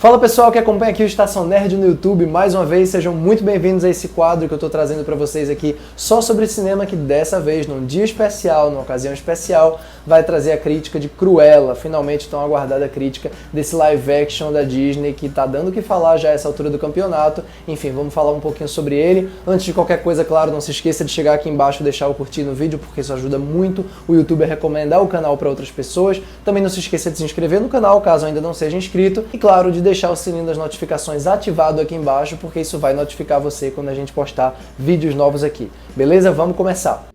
Fala pessoal que acompanha aqui o Estação Nerd no YouTube, mais uma vez, sejam muito bem-vindos a esse quadro que eu estou trazendo para vocês aqui só sobre cinema, que dessa vez, num dia especial, numa ocasião especial, vai trazer a crítica de Cruella, finalmente tão aguardada crítica desse live action da Disney que tá dando o que falar já a essa altura do campeonato. Enfim, vamos falar um pouquinho sobre ele. Antes de qualquer coisa, claro, não se esqueça de chegar aqui embaixo e deixar o curtir no vídeo, porque isso ajuda muito o YouTube a recomendar o canal para outras pessoas. Também não se esqueça de se inscrever no canal, caso ainda não seja inscrito, e claro, de deixar o sininho das notificações ativado aqui embaixo, porque isso vai notificar você quando a gente postar vídeos novos aqui. Beleza? Vamos começar!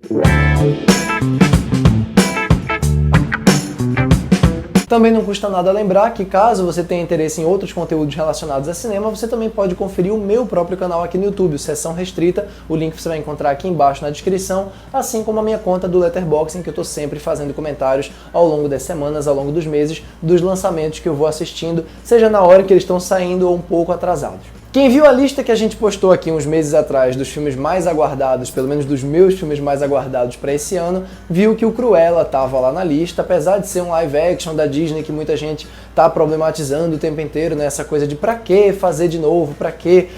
Também não custa nada lembrar que, caso você tenha interesse em outros conteúdos relacionados a cinema, você também pode conferir o meu próprio canal aqui no YouTube, Sessão Restrita. O link você vai encontrar aqui embaixo na descrição, assim como a minha conta do Letterboxd, em que eu estou sempre fazendo comentários ao longo das semanas, ao longo dos meses, dos lançamentos que eu vou assistindo, seja na hora que eles estão saindo ou um pouco atrasados. Quem viu a lista que a gente postou aqui uns meses atrás dos filmes mais aguardados, pelo menos dos meus filmes mais aguardados para esse ano, viu que o Cruella estava lá na lista, apesar de ser um live action da Disney que muita gente está problematizando o tempo inteiro, né? Essa coisa de pra que fazer de novo, pra que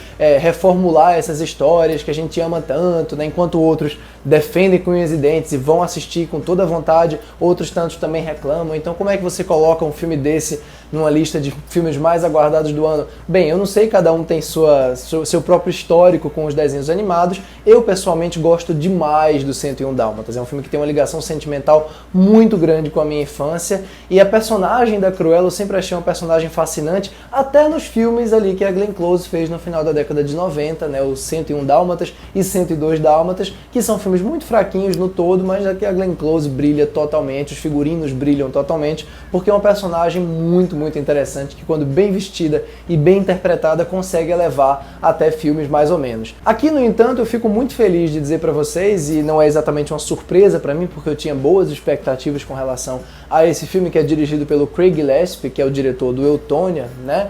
reformular essas histórias que a gente ama tanto, né? Enquanto outros defendem com unhas e dentes e vão assistir com toda a vontade, outros tantos também reclamam. Então como é que você coloca um filme desse numa lista de filmes mais aguardados do ano? Bem, eu não sei, cada um tem seu próprio histórico com os desenhos animados. Eu pessoalmente gosto demais do 101 Dálmatas, é um filme que tem uma ligação sentimental muito grande com a minha infância, e a personagem da Cruella eu sempre achei uma personagem fascinante, até nos filmes ali que a Glenn Close fez no final da década de 90, né, o 101 Dálmatas e 102 Dálmatas, que são filmes muito fraquinhos no todo, mas aqui a Glenn Close brilha totalmente, os figurinos brilham totalmente, porque é uma personagem muito interessante, que quando bem vestida e bem interpretada consegue elevar até filmes mais ou menos. Aqui, no entanto, eu fico muito feliz de dizer para vocês, e não é exatamente uma surpresa para mim, porque eu tinha boas expectativas com relação a esse filme, que é dirigido pelo Craig Gillespie, que é o diretor do Eutônia, né?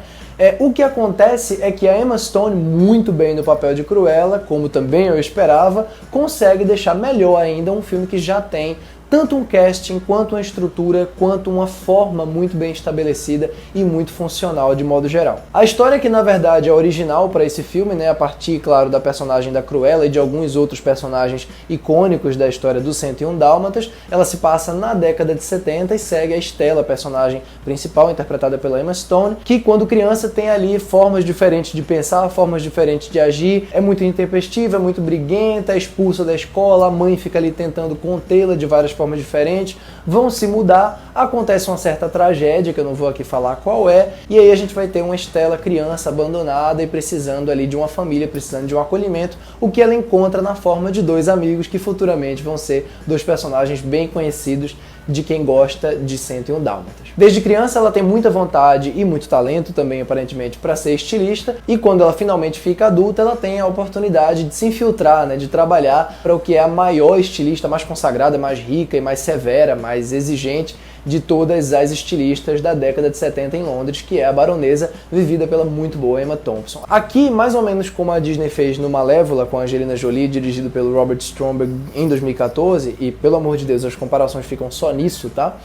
O que acontece é que a Emma Stone, muito bem no papel de Cruella, como também eu esperava, consegue deixar melhor ainda um filme que já tem tanto um casting, quanto uma estrutura, quanto uma forma muito bem estabelecida e muito funcional de modo geral. A história, que na verdade é original para esse filme, né, a partir, claro, da personagem da Cruella e de alguns outros personagens icônicos da história do 101 Dálmatas, ela se passa na década de 70 e segue a Stella, a personagem principal, interpretada pela Emma Stone, que quando criança tem ali formas diferentes de pensar, formas diferentes de agir, é muito intempestiva, é muito briguenta, é expulsa da escola, a mãe fica ali tentando contê-la de várias formas diferentes, vão se mudar, acontece uma certa tragédia, que eu não vou aqui falar qual é, e aí a gente vai ter uma Stella criança abandonada e precisando ali de uma família, precisando de um acolhimento, o que ela encontra na forma de dois amigos que futuramente vão ser dois personagens bem conhecidos de quem gosta de 101 Dálmatas. Desde criança ela tem muita vontade e muito talento também, aparentemente, para ser estilista, e quando ela finalmente fica adulta, ela tem a oportunidade de se infiltrar, né, de trabalhar para o que é a maior estilista, mais consagrada, mais rica e mais severa, mais exigente de todas as estilistas da década de 70 em Londres, que é a baronesa, vivida pela muito boa Emma Thompson. Aqui, mais ou menos como a Disney fez no Malévola com a Angelina Jolie, dirigido pelo Robert Stromberg em 2014, e pelo amor de Deus, as comparações ficam só nisso, tá?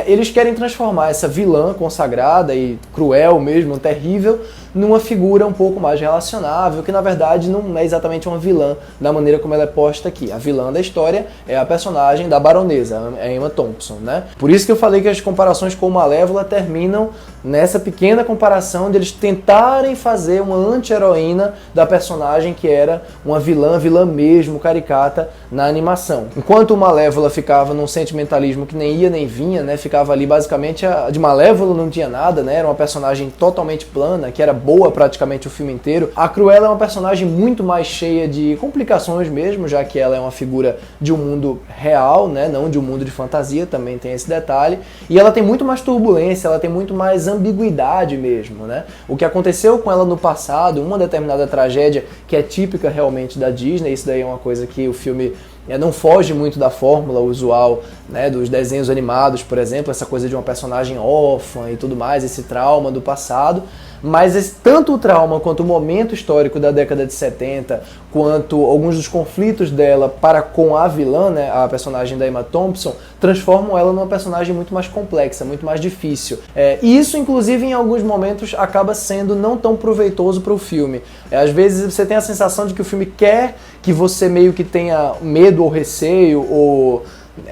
Eles querem transformar essa vilã consagrada e cruel mesmo, terrível, numa figura um pouco mais relacionável, que na verdade não é exatamente uma vilã da maneira como ela é posta aqui. A vilã da história é a personagem da baronesa, a Emma Thompson, né? Por isso que eu falei que as comparações com o Malévola terminam nessa pequena comparação de eles tentarem fazer uma anti-heroína da personagem que era uma vilã mesmo, caricata, na animação. Enquanto o Malévola ficava num sentimentalismo que nem ia nem vinha, né? Ficava ali basicamente, de Malévola não tinha nada, né? Era uma personagem totalmente plana, que era boa praticamente o filme inteiro. A Cruella é uma personagem muito mais cheia de complicações mesmo, já que ela é uma figura de um mundo real, né? Não de um mundo de fantasia, também tem esse detalhe. E ela tem muito mais turbulência, ela tem muito mais ambiguidade mesmo, né? O que aconteceu com ela no passado, uma determinada tragédia que é típica realmente da Disney, isso daí é uma coisa que o filme não foge muito da fórmula usual, né, dos desenhos animados, por exemplo, essa coisa de uma personagem órfã e tudo mais, esse trauma do passado. mas tanto o trauma quanto o momento histórico da década de 70, quanto alguns dos conflitos dela para com a vilã, né, a personagem da Emma Thompson, transformam ela numa personagem muito mais complexa, muito mais difícil. E isso, inclusive, em alguns momentos acaba sendo não tão proveitoso para o filme. Às vezes você tem a sensação de que o filme quer que você meio que tenha medo ou receio, ou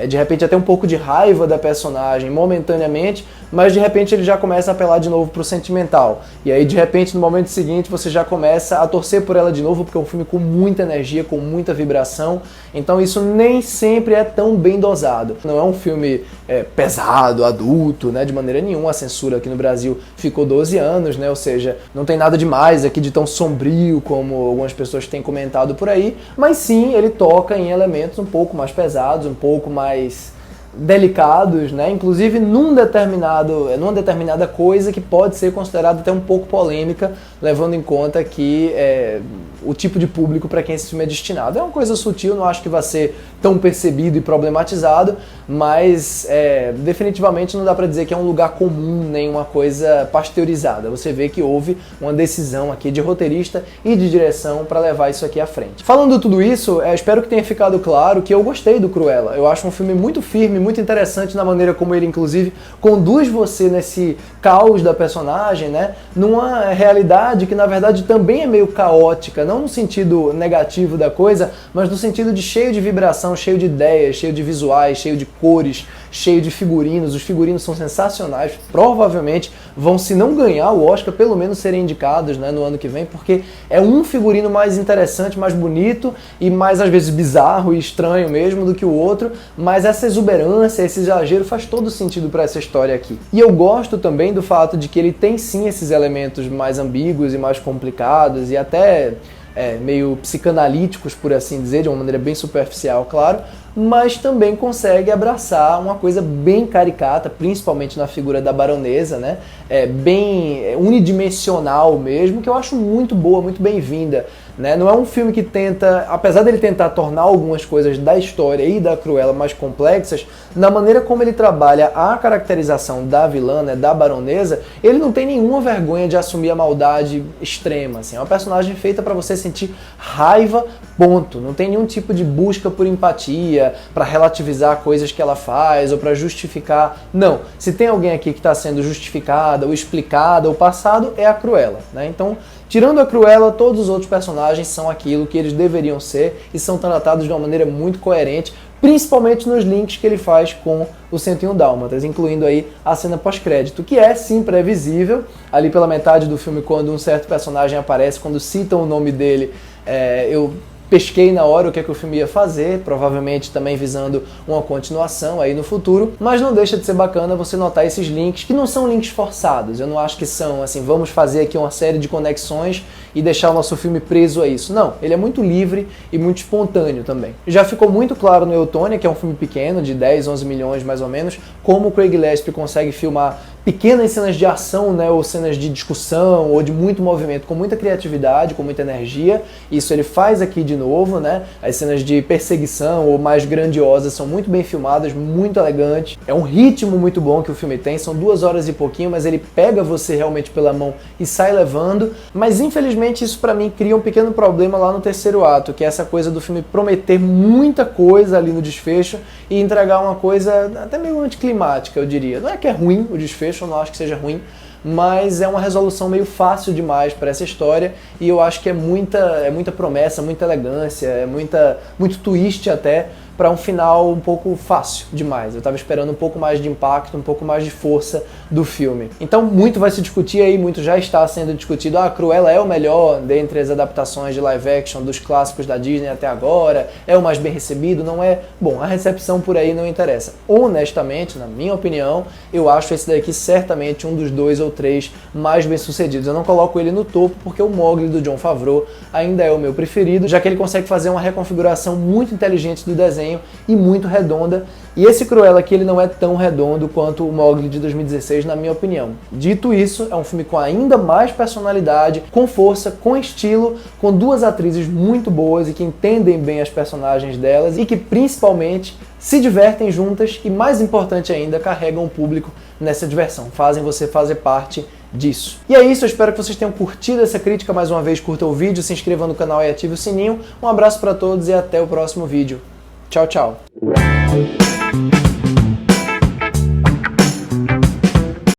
de repente até um pouco de raiva da personagem momentaneamente, mas de repente ele já começa a apelar de novo pro sentimental. E aí de repente no momento seguinte você já começa a torcer por ela de novo, porque é um filme com muita energia, com muita vibração, então isso nem sempre é tão bem dosado. Não é um filme pesado, adulto, né, de maneira nenhuma. A censura aqui no Brasil ficou 12 anos, né, ou seja, não tem nada demais aqui de tão sombrio como algumas pessoas têm comentado por aí, mas sim, ele toca em elementos um pouco mais pesados, um pouco mais delicados, né? Inclusive numa determinada coisa que pode ser considerada até um pouco polêmica, levando em conta que o tipo de público para quem esse filme é destinado. É uma coisa sutil, não acho que vai ser tão percebido e problematizado, mas definitivamente não dá para dizer que é um lugar comum, nem uma coisa pasteurizada. Você vê que houve uma decisão aqui de roteirista e de direção para levar isso aqui à frente. Falando tudo isso, espero que tenha ficado claro que eu gostei do Cruella. Eu acho um filme muito firme, muito interessante na maneira como ele, inclusive, conduz você nesse caos da personagem, né? Numa realidade que, na verdade, também é meio caótica, não no sentido negativo da coisa, mas no sentido de cheio de vibração, cheio de ideias, cheio de visuais, cheio de cores, cheio de figurinos. Os figurinos são sensacionais, provavelmente vão, se não ganhar o Oscar, pelo menos serem indicados, né, no ano que vem, porque é um figurino mais interessante, mais bonito e mais, às vezes, bizarro e estranho mesmo do que o outro, mas essa exuberância, esse exagero faz todo sentido para essa história aqui. E eu gosto também do fato de que ele tem sim esses elementos mais ambíguos e mais complicados e até meio psicanalíticos, por assim dizer, de uma maneira bem superficial, claro, mas também consegue abraçar uma coisa bem caricata, principalmente na figura da baronesa, né? Bem unidimensional mesmo, que eu acho muito boa, muito bem-vinda, né? Não é um filme que tenta, apesar dele tentar tornar algumas coisas da história e da Cruella mais complexas, na maneira como ele trabalha a caracterização da vilã, né, da baronesa, ele não tem nenhuma vergonha de assumir a maldade extrema, assim. É uma personagem feita para você sentir raiva, ponto. Não tem nenhum tipo de busca por empatia, para relativizar coisas que ela faz ou para justificar. Não. Se tem alguém aqui que está sendo justificada ou explicada ou passado, é a Cruella, né? Então, tirando a Cruella, todos os outros personagens são aquilo que eles deveriam ser e são tratados de uma maneira muito coerente, principalmente nos links que ele faz com o 101 Dálmatas, incluindo aí a cena pós-crédito, que é sim previsível, ali pela metade do filme, quando um certo personagem aparece, quando citam o nome dele, eu pesquei na hora o que é que o filme ia fazer, provavelmente também visando uma continuação aí no futuro, mas não deixa de ser bacana você notar esses links, que não são links forçados. Eu não acho que são assim, vamos fazer aqui uma série de conexões e deixar o nosso filme preso a isso. Não, ele é muito livre e muito espontâneo também. Já ficou muito claro no Eutônia, que é um filme pequeno, de 10, 11 milhões mais ou menos, como o Craig Gillespie consegue filmar pequenas cenas de ação, né, ou cenas de discussão, ou de muito movimento, com muita criatividade, com muita energia. Isso ele faz aqui de novo, né? As cenas de perseguição ou mais grandiosas são muito bem filmadas, muito elegantes. É um ritmo muito bom que o filme tem, são 2 horas e pouquinho, mas ele pega você realmente pela mão e sai levando. Mas infelizmente isso pra mim cria um pequeno problema lá no terceiro ato, que é essa coisa do filme prometer muita coisa ali no desfecho e entregar uma coisa até meio anticlimática, eu diria. Não é que é ruim o desfecho, eu não acho que seja ruim, mas é uma resolução meio fácil demais para essa história e eu acho que é muita promessa, muita elegância, muito twist até, para um final um pouco fácil demais. Eu estava esperando um pouco mais de impacto, um pouco mais de força do filme. Então muito vai se discutir aí, muito já está sendo discutido. A Cruella é o melhor dentre as adaptações de live action dos clássicos da Disney até agora, é o mais bem recebido, não é? Bom, a recepção por aí não interessa. Honestamente, na minha opinião, eu acho esse daqui certamente um dos 2 ou 3 mais bem sucedidos. Eu não coloco ele no topo porque o Mowgli do Jon Favreau ainda é o meu preferido, já que ele consegue fazer uma reconfiguração muito inteligente do desenho e muito redonda, e esse Cruella aqui ele não é tão redondo quanto o Mowgli de 2016, na minha opinião. Dito isso, é um filme com ainda mais personalidade, com força, com estilo, com 2 atrizes muito boas e que entendem bem as personagens delas e que principalmente se divertem juntas e, mais importante ainda, carregam o público nessa diversão, fazem você fazer parte disso. E é isso, eu espero que vocês tenham curtido essa crítica. Mais uma vez, curta o vídeo, se inscreva no canal e ative o sininho. Um abraço para todos e até o próximo vídeo. Tchau, tchau!